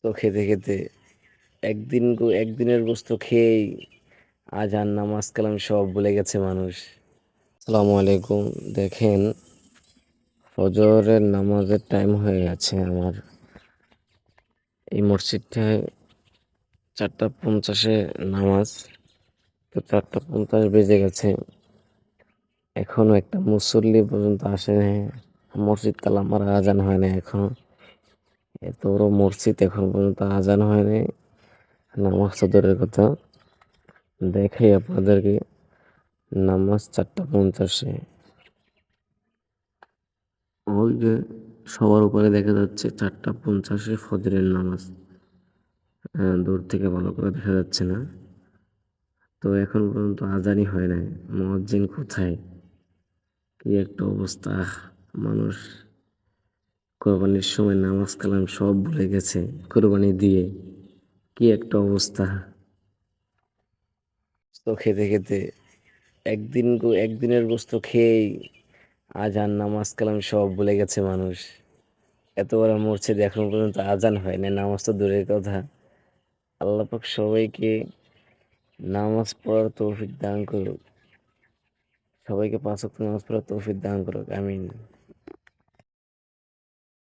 তো খেতে খেতে একদিনের গোস্ত খেয়েই আজান নামাজ কালাম সব ভুলে গেছে মানুষ। আসসালামু আলাইকুম। দেখেন, ফজরের নামাজের টাইম হয়ে গেছে। আমার এই মসজিদটায় 4:50-এ নামাজ। তো 4:50 বেজে গেছে, এখনো একটা মুসল্লি পর্যন্ত আসেনি। মসজিদ তালা মারা, আজান হয় না এখনো। এত বড় মসজিদ, এখন পর্যন্ত আজান হয়নি। নামাজ তো দূরের কথা, দেখাই আপনাদেরকে। নামাজ 4:50-এ। ওই যে সবার উপরে দেখা যাচ্ছে 4:50-এ ফজরের নামাজ। দূর থেকে ভালো করে দেখা যাচ্ছে না। তো এখন পর্যন্ত আজানই হয় নাই। মুয়াজ্জিন কোথায়? কি একটা অবস্থা! মানুষ কোরবানির সময় নামাজ কালাম সব ভুলে গেছে কোরবানি দিয়ে। কি একটা অবস্থা! তো খেতে খেতে একদিনের গোস্ত খেয়েই আজান নামাজ কালাম সব ভুলে গেছে মানুষ। এত বড় মসজিদ, এখন পর্যন্ত আজান হয় না, নামাজ তো দূরের কথা। আল্লাহ পাক সবাইকে নামাজ পড়ার তৌফিক দান করুক। সবাইকে 5 ওয়াক্ত নামাজ পড়ার তৌফিক দান করুক। আমিন।